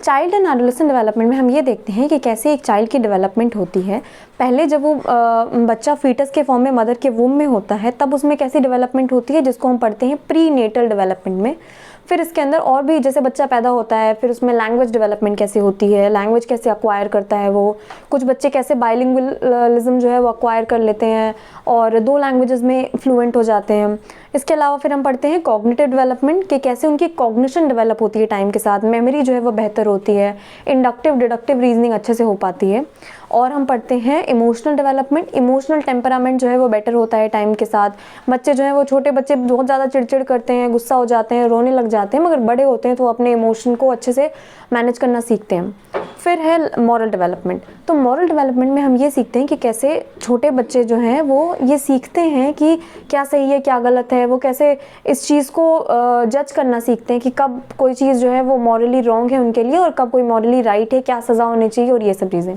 Child and adolescent development में हम ये देखते हैं कि कैसे एक चाइल्ड की डेवलपमेंट होती है। पहले जब वो बच्चा फीटस के फॉर्म में मदर के वूम में होता है तब उसमें कैसी डेवलपमेंट होती है, जिसको हम पढ़ते हैं प्री नेटल डेवलपमेंट में। फिर इसके अंदर और भी, जैसे बच्चा पैदा होता है फिर उसमें लैंग्वेज डेवलपमेंट कैसे होती है, लैंग्वेज कैसे अक्वायर करता है वो, कुछ बच्चे कैसे बाइलिंगुअलिज्म जो है वो अक्वायर कर लेते हैं और 2 लैंग्वेजेस में फ्लुएंट हो जाते हैं। इसके अलावा फिर हम पढ़ते हैं कॉग्निटिव डेवलपमेंट कि कैसे उनकी कॉग्निशन डेवलप होती है टाइम के साथ, मेमोरी जो है वो बेहतर होती है, इंडक्टिव डिडक्टिव रीजनिंग अच्छे से हो पाती है। और हम पढ़ते हैं इमोशनल डेवलपमेंट, इमोशनल टेम्परामेंट जो है वो बेटर होता है टाइम के साथ। बच्चे जो है वो, छोटे बच्चे बहुत ज़्यादा चिड़चिड़ करते हैं, गुस्सा हो जाते हैं, रोने लग जाते हैं, मगर बड़े होते हैं तो अपने इमोशन को अच्छे से मैनेज करना सीखते हैं। फिर है मॉरल डेवलपमेंट। तो मॉरल डेवलपमेंट में हम ये सीखते हैं कि कैसे छोटे बच्चे जो हैं वो ये सीखते हैं कि क्या सही है क्या गलत है, वो कैसे इस चीज़ को जज करना सीखते हैं कि कब कोई चीज़ जो है वो मॉरली रॉन्ग है उनके लिए और कब कोई मॉरली राइट है, क्या सज़ा होनी चाहिए और ये सब चीज़ें।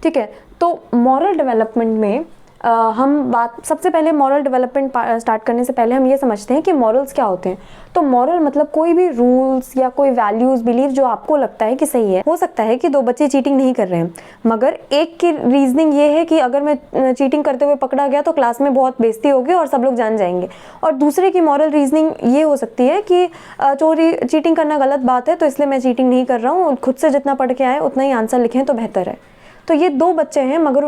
ठीक है, तो मॉरल डेवलपमेंट में हम बात, सबसे पहले मॉरल डेवलपमेंट स्टार्ट करने से पहले हम ये समझते हैं कि मॉरल्स क्या होते हैं। तो मॉरल मतलब कोई भी रूल्स या कोई वैल्यूज़ बिलीव जो आपको लगता है कि सही है। हो सकता है कि 2 बच्चे चीटिंग नहीं कर रहे हैं, मगर एक की रीजनिंग ये है कि अगर मैं चीटिंग करते हुए पकड़ा गया तो क्लास में बहुत बेइज्जती होगी और सब लोग जान जाएंगे। और दूसरे की मॉरल रीजनिंग ये हो सकती है कि चीटिंग करना गलत बात है तो इसलिए मैं चीटिंग नहीं कर रहा हूँ, खुद से जितना पढ़ के आए उतना ही आंसर लिखें तो बेहतर है। तो ये 2 बच्चे हैं मगर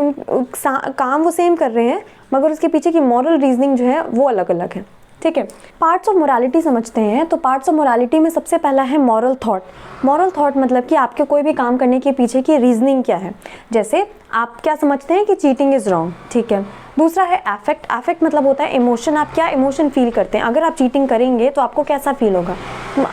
काम वो सेम कर रहे हैं, मगर उसके पीछे की मॉरल रीजनिंग जो है वो अलग अलग है। ठीक है, पार्ट्स ऑफ मोरालिटी समझते हैं। तो पार्ट्स ऑफ मोरालिटी में सबसे पहला है मॉरल थॉट। मॉरल थॉट मतलब कि आपके कोई भी काम करने के पीछे की रीजनिंग क्या है। जैसे आप क्या समझते हैं कि चीटिंग इज़ रॉन्ग, ठीक है। दूसरा है एफेक्ट। एफेक्ट मतलब होता है इमोशन, आप क्या इमोशन फील करते हैं, अगर आप चीटिंग करेंगे तो आपको कैसा फील होगा।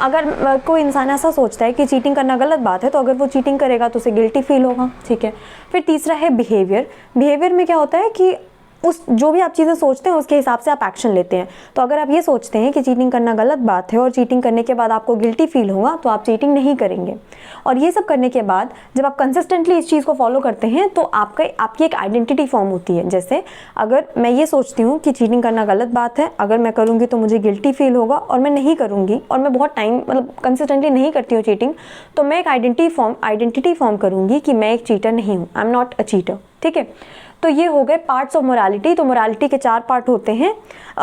अगर कोई इंसान ऐसा सोचता है कि चीटिंग करना गलत बात है तो अगर वो चीटिंग करेगा तो उसे गिल्टी फील होगा, ठीक है। फिर तीसरा है बिहेवियर। बिहेवियर में क्या होता है कि उस जो भी आप चीज़ें सोचते हैं उसके हिसाब से आप एक्शन लेते हैं। तो अगर आप ये सोचते हैं कि चीटिंग करना गलत बात है और चीटिंग करने के बाद आपको गिल्टी फील होगा तो आप चीटिंग नहीं करेंगे। और ये सब करने के बाद जब आप कंसिस्टेंटली इस चीज़ को फॉलो करते हैं तो आपकी एक आइडेंटिटी फॉर्म होती है। जैसे अगर मैं ये सोचती हूँ कि चीटिंग करना गलत बात है, अगर मैं करूँगी तो मुझे गिल्टी फील होगा और मैं नहीं करूँगी, और मैं बहुत टाइम मतलब कंसिस्टेंटली नहीं करती हूँ चीटिंग, तो मैं एक आइडेंटिटी फॉर्म करूँगी कि मैं एक चीटर नहीं हूँ, I am not a cheater. ठीक है, तो ये हो गए पार्ट्स ऑफ मोरालिटी। तो मोरालिटी के 4 पार्ट होते हैं।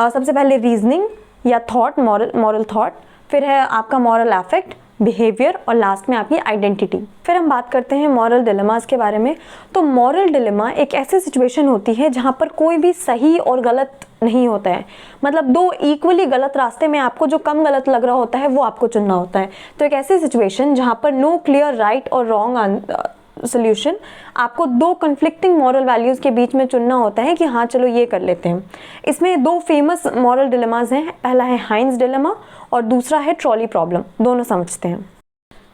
सबसे पहले रीजनिंग या थॉट, मॉरल थॉट, फिर है आपका मॉरल एफेक्ट, बिहेवियर, और लास्ट में आपकी आइडेंटिटी। फिर हम बात करते हैं मॉरल डिलेमास के बारे में। तो मॉरल डिलेमा एक ऐसी सिचुएशन होती है जहाँ पर कोई भी सही और गलत नहीं होता है, मतलब 2 इक्वली गलत रास्ते में आपको जो कम गलत लग रहा होता है वो आपको चुनना होता है। तो एक ऐसी सिचुएशन जहाँ पर नो क्लियर राइट और रॉन्ग सोल्यूशन, आपको 2 कन्फ्लिक्टिंग मॉरल वैल्यूज़ के बीच में चुनना होता है कि हाँ चलो ये कर लेते हैं। इसमें 2 फेमस मॉरल डिलेमास हैं, पहला है हाइंस डिलेमा और दूसरा है ट्रॉली प्रॉब्लम। दोनों समझते हैं।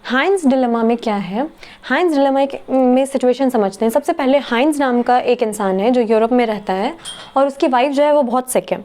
हाइंस डिलेमा में क्या है, हाइंस डिलेमा में सिचुएशन समझते हैं। सबसे पहले हाइंस नाम का एक इंसान है जो यूरोप में रहता है और उसकी वाइफ जो है वो बहुत सिक है,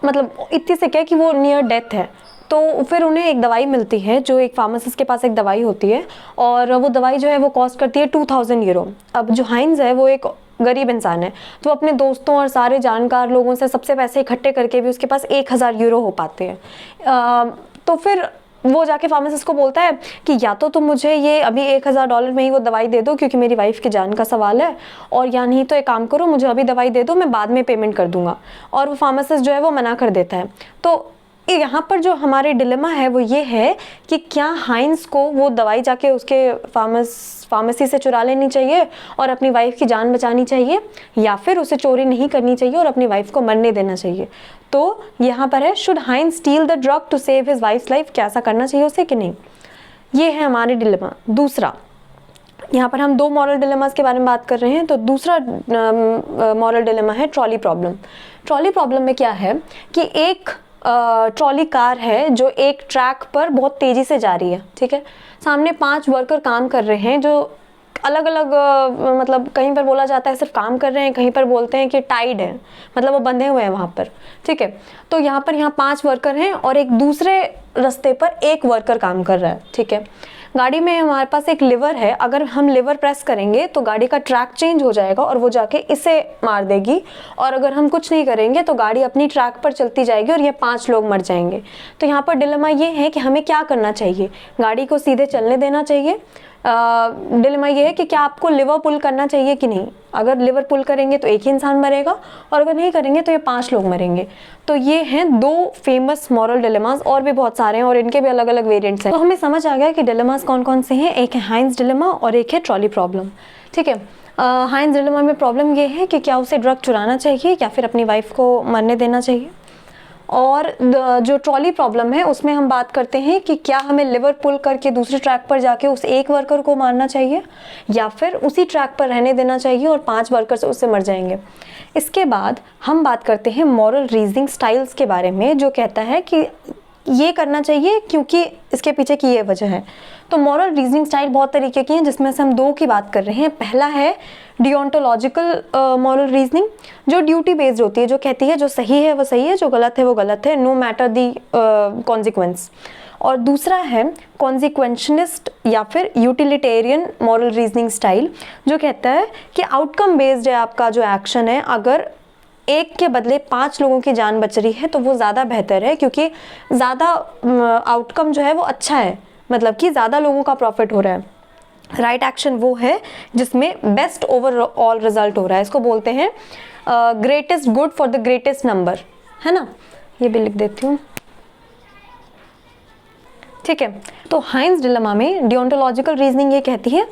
मतलब इतनी सिक है कि वो नियर डेथ है। तो फिर उन्हें एक दवाई मिलती है, जो एक फार्मासिस्ट के पास एक दवाई होती है और वो दवाई जो है वो कॉस्ट करती है 2000 यूरो। अब जो हाइंस है वो एक गरीब इंसान है, तो अपने दोस्तों और सारे जानकार लोगों से सबसे पैसे इकट्ठे करके भी उसके पास 1000 यूरो हो पाते हैं। तो फिर वो जाके फार्मासिस्ट को बोलता है कि या तो तुम मुझे ये अभी $1000 में ही वो दवाई दे दो क्योंकि मेरी वाइफ की जान का सवाल है, और या नहीं तो एक काम करो मुझे अभी दवाई दे दो, मैं बाद में पेमेंट कर दूंगा। और वो फार्मासिस्ट जो है वो मना कर देता है। तो यहाँ पर जो हमारे डिलेमा है वो ये है कि क्या हाइंस को वो दवाई जाके उसके फार्मेसी से चुरा लेनी चाहिए और अपनी वाइफ की जान बचानी चाहिए, या फिर उसे चोरी नहीं करनी चाहिए और अपनी वाइफ को मरने देना चाहिए। तो यहाँ पर है, should Heinz steal the drug to save his wife's life, क्या ऐसा करना चाहिए उसे कि नहीं। ये है हमारे डिलेमा। दूसरा, यहाँ पर हम 2 मॉरल डिलेमास के बारे में बात कर रहे हैं। तो दूसरा मॉरल डिलेमा है ट्रॉली प्रॉब्लम। ट्रॉली प्रॉब्लम में क्या है कि एक ट्रॉली कार है जो एक ट्रैक पर बहुत तेज़ी से जा रही है, ठीक है। सामने 5 वर्कर काम कर रहे हैं जो अलग अलग मतलब कहीं पर बोला जाता है सिर्फ काम कर रहे हैं, कहीं पर बोलते हैं कि टाइड है, मतलब वो बंधे हुए हैं वहाँ पर, ठीक है। तो यहाँ 5 वर्कर हैं और एक दूसरे रास्ते पर एक वर्कर काम कर रहा है, ठीक है। गाड़ी में हमारे पास एक लिवर है, अगर हम लिवर प्रेस करेंगे तो गाड़ी का ट्रैक चेंज हो जाएगा और वो जाके इसे मार देगी, और अगर हम कुछ नहीं करेंगे तो गाड़ी अपनी ट्रैक पर चलती जाएगी और ये 5 लोग मर जाएंगे। तो यहाँ पर डिलेमा ये है कि हमें क्या करना चाहिए, गाड़ी को सीधे चलने देना चाहिए। डिलेमा ये है कि क्या आपको लिवर पुल करना चाहिए कि नहीं। अगर लिवर पुल करेंगे तो एक ही इंसान मरेगा, और अगर नहीं करेंगे तो ये 5 लोग मरेंगे। तो ये हैं 2 फेमस मॉरल डिलेमास, और भी बहुत सारे हैं और इनके भी अलग अलग वेरिएंट्स हैं। तो हमें समझ आ गया कि डिलेमास कौन कौन से हैं। एक है हाइंस डिलेमा और एक है ट्रॉली प्रॉब्लम। ठीक है, हाइंस डिलेमा में प्रॉब्लम ये है कि क्या उसे ड्रग चुराना चाहिए या फिर अपनी वाइफ को मरने देना चाहिए। और जो ट्रॉली प्रॉब्लम है उसमें हम बात करते हैं कि क्या हमें लिवर पुल करके दूसरे ट्रैक पर जाके उस एक वर्कर को मारना चाहिए या फिर उसी ट्रैक पर रहने देना चाहिए और 5 वर्कर्स उससे मर जाएंगे। इसके बाद हम बात करते हैं मॉरल रीजनिंग स्टाइल्स के बारे में, जो कहता है कि ये करना चाहिए क्योंकि इसके पीछे की ये वजह है। तो मॉरल रीजनिंग स्टाइल बहुत तरीके की हैं, जिसमें से हम 2 की बात कर रहे हैं। पहला है डियोंटोलॉजिकल मॉरल रीजनिंग, जो ड्यूटी बेस्ड होती है, जो कहती है जो सही है वो सही है, जो गलत है वो गलत है, नो मैटर दी कॉन्सिक्वेंस। और दूसरा है कॉन्सिक्वेंशनिस्ट या फिर यूटिलिटेरियन मॉरल रीजनिंग स्टाइल, जो कहता है कि आउटकम बेस्ड है आपका जो एक्शन है, अगर एक के बदले 5 लोगों की जान बच रही है तो वो ज़्यादा बेहतर है, क्योंकि ज़्यादा आउटकम जो है वो अच्छा है, मतलब कि ज़्यादा लोगों का प्रॉफिट हो रहा है। राइट एक्शन वो है जिसमें बेस्ट ओवरऑल रिजल्ट हो रहा है। इसको बोलते हैं greatest good for the greatest number, है ना। ये भी लिख देती हूँ। ठीक है, तो हाइंस डिलेमा में डियोंटोलॉजिकल रीजनिंग ये कहती है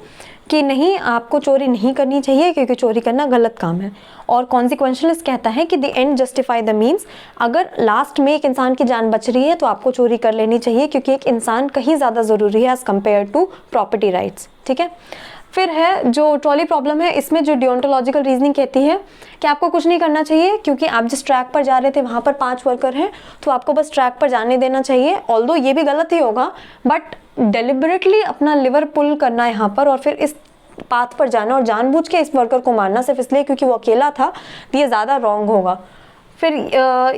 कि नहीं, आपको चोरी नहीं करनी चाहिए क्योंकि चोरी करना गलत काम है। और कॉन्सिक्वेंशलिस्ट कहता है कि the end justify the means, अगर लास्ट में एक इंसान की जान बच रही है तो आपको चोरी कर लेनी चाहिए, क्योंकि एक इंसान कहीं ज़्यादा ज़रूरी है as compare to property rights. ठीक है, फिर है जो ट्रॉली प्रॉब्लम है, इसमें जो डियोंटोलॉजिकल रीजनिंग कहती है कि आपको कुछ नहीं करना चाहिए, क्योंकि आप जिस ट्रैक पर जा रहे थे वहाँ पर 5 वर्कर हैं, तो आपको बस ट्रैक पर जाने देना चाहिए। ऑल्दो ये भी गलत ही होगा, बट डेलिबरेटली अपना लिवर पुल करना यहाँ पर और फिर इस पाथ पर जाना और जानबूझ के इस वर्कर को मारना सिर्फ इसलिए क्योंकि वो अकेला था, ये ज़्यादा रॉन्ग होगा। फिर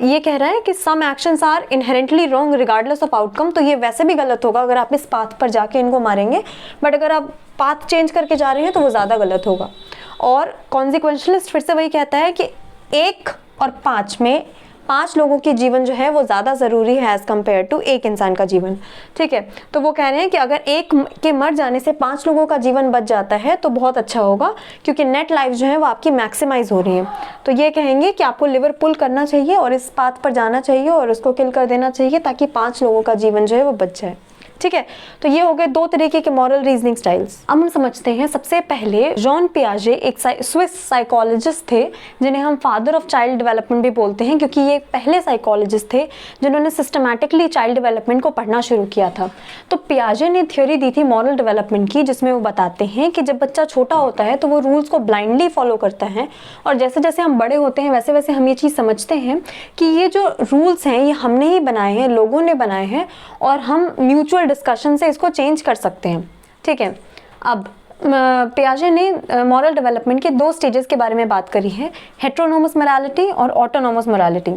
ये कह रहा है कि some actions are inherently wrong regardless of outcome, तो ये वैसे भी गलत होगा अगर आप इस पाथ पर जाके इनको मारेंगे, बट अगर आप पाथ चेंज करके जा रहे हैं तो वो ज़्यादा गलत होगा। और कॉन्सिक्वेंशलिस्ट फिर से वही कहता है कि 1 और 5 में 5 लोगों की जीवन जो है वो ज़्यादा ज़रूरी है एज़ कम्पेयर टू एक इंसान का जीवन। ठीक है, तो वो कह रहे हैं कि अगर एक के मर जाने से 5 लोगों का जीवन बच जाता है तो बहुत अच्छा होगा, क्योंकि नेट लाइफ जो है वो आपकी मैक्सिमाइज हो रही है। तो ये कहेंगे कि आपको लिवर पुल करना चाहिए और इस पाथ पर जाना चाहिए और उसको किल कर देना चाहिए ताकि 5 लोगों का जीवन जो है वो बच जाए। ठीक है, तो ये हो गए 2 तरीके के मॉरल रीजनिंग स्टाइल्स। अब हम समझते हैं सबसे पहले जॉन पियाजे एक स्विस साइकोलॉजिस्ट थे, जिन्हें हम फादर ऑफ चाइल्ड डेवलपमेंट भी बोलते हैं, क्योंकि ये पहले साइकोलॉजिस्ट थे जिन्होंने सिस्टमैटिकली चाइल्ड डेवलपमेंट को पढ़ना शुरू किया था। तो पियाजे ने थ्योरी दी थी मॉरल डेवलपमेंट की, जिसमें वो बताते हैं कि जब बच्चा छोटा होता है तो वो रूल्स को ब्लाइंडली फॉलो करता है, और जैसे जैसे हम बड़े होते हैं वैसे वैसे हम ये चीज़ समझते हैं कि ये जो रूल्स हैं ये हमने ही बनाए हैं, लोगों ने बनाए हैं, और हम म्यूचुअल डिस्कशन से इसको चेंज कर सकते हैं। ठीक है, अब पियाजे ने मॉरल डेवलपमेंट के 2 स्टेजेस के बारे में बात करी है, हेट्रोनोमस मोरालिटी और ऑटोनोमस मोरालिटी।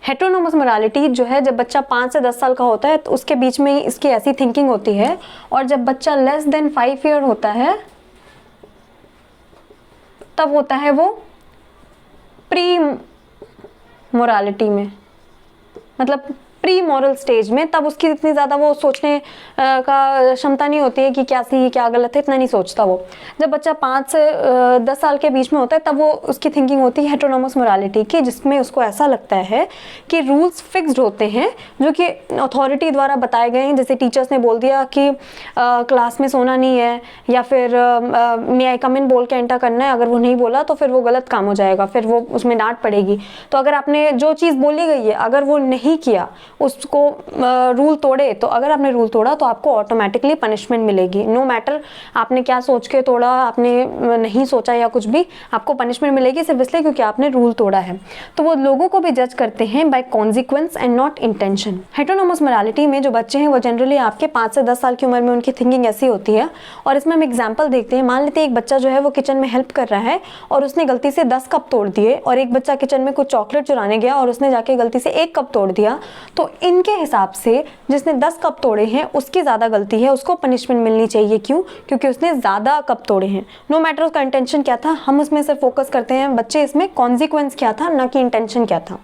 हेट्रोनोमस मोरालिटी जो है, जब बच्चा 5 से 10 साल का होता है तो उसके बीच में इसकी ऐसी थिंकिंग होती है, और जब बच्चा लेस देन 5 ईयर होता है तब होता है वो प्री मोरालिटी में, मतलब प्री मॉरल स्टेज में। तब उसकी इतनी ज़्यादा वो सोचने का क्षमता नहीं होती है कि क्या सही क्या गलत है, इतना नहीं सोचता वो। जब बच्चा 5 से 10 साल के बीच में होता है तब वो उसकी थिंकिंग होती है हेट्रोनोमस मोरालिटी की, जिसमें उसको ऐसा लगता है कि रूल्स फिक्स्ड होते हैं जो कि अथॉरिटी द्वारा बताए गए हैं। जैसे टीचर्स ने बोल दिया कि क्लास में सोना नहीं है, या फिर मे आई कम इन बोल के एंटर करना है, अगर वो नहीं बोला तो फिर वो गलत काम हो जाएगा, फिर वो उसमें डांट पड़ेगी। तो अगर आपने जो चीज़ बोली गई है अगर वो नहीं किया, उसको रूल तोड़े, तो अगर आपने रूल तोड़ा तो आपको ऑटोमेटिकली पनिशमेंट मिलेगी। नो मैटर आपने क्या सोच के तोड़ा, आपने नहीं सोचा या कुछ भी, आपको पनिशमेंट मिलेगी सिर्फ इसलिए क्योंकि आपने रूल तोड़ा है। तो वो लोगों को भी जज करते हैं by consequence and not intention. Heteronomous morality में जो बच्चे हैं वो जनरली आपके 5 से 10 साल की उम्र में उनकी थिंकिंग ऐसी होती है। और इसमें हम एग्जाम्पल देखते हैं। मान लेते हैं एक बच्चा जो है वो किचन में हेल्प कर रहा है और उसने गलती से 10 कप तोड़ दिए, और एक बच्चा किचन में कुछ चॉकलेट चुराने गया और उसने जाके गलती से 1 कप तोड़ दिया। तो तो इनके हिसाब से जिसने 10 कप तोड़े हैं उसकी ज़्यादा गलती है, उसको पनिशमेंट मिलनी चाहिए। क्यों? क्योंकि उसने ज़्यादा कप तोड़े हैं। नो मैटर उसका इंटेंशन क्या था, हम उसमें सिर्फ फोकस करते हैं बच्चे इसमें कॉन्सिक्वेंस क्या था, ना कि इंटेंशन क्या था।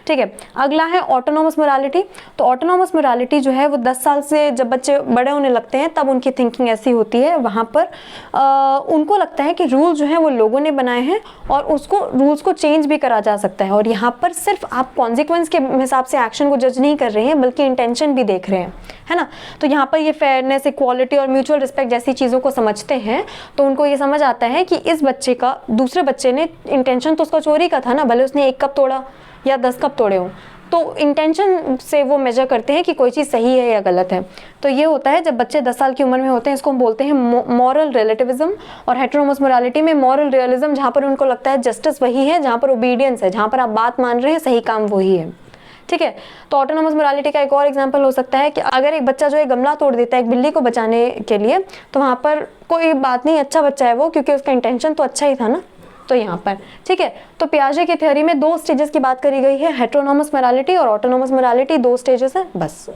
ठीक है, अगला है ऑटोनोमस मोरालिटी। तो ऑटोनोमस मोरालिटी जो है वो 10 साल से जब बच्चे बड़े होने लगते हैं तब उनकी थिंकिंग ऐसी होती है। वहाँ पर उनको लगता है कि रूल जो है वो लोगों ने बनाए हैं और उसको रूल्स को चेंज भी करा जा सकता है। और यहाँ पर सिर्फ आप कॉन्सिक्वेंस के हिसाब से एक्शन को जज नहीं कर रहे हैं बल्कि इंटेंशन भी देख रहे हैं, है ना। तो यहाँ पर ये फेयरनेस, इक्वालिटी और म्यूचुअल रिस्पेक्ट जैसी चीज़ों को समझते हैं तो उनको ये समझ आता है कि इस बच्चे का, दूसरे बच्चे ने, इंटेंशन तो उसका चोरी का था ना, भले उसने 1 कप तोड़ा या 10 कप तोड़े हों, तो इंटेंशन से वो मेजर करते हैं कि कोई चीज़ सही है या गलत है। तो ये होता है जब बच्चे 10 साल की उम्र में होते हैं, इसको हम बोलते हैं मॉरल रिलेटिविज्म। और हेटेरोनोमस मोरालिटी में मॉरल रियलिज्म, जहाँ पर उनको लगता है जस्टिस वही है, जहाँ पर ओबीडियंस है, जहाँ पर आप बात मान रहे हैं, सही काम वही है। ठीक है, तो ऑटोनोमस मोरालिटी का एक और एग्जांपल हो सकता है कि अगर एक बच्चा जो है गमला तोड़ देता है एक बिल्ली को बचाने के लिए, तो वहाँ पर कोई बात नहीं, अच्छा बच्चा है वो, क्योंकि उसका इंटेंशन तो अच्छा ही था ना। तो यहाँ पर ठीक है, तो पियाजे की थ्योरी में 2 स्टेजेस की बात करी गई है, हेटेरोनोमस मोरालिटी और ऑटोनोमस मोरालिटी, 2 स्टेजेस है बस।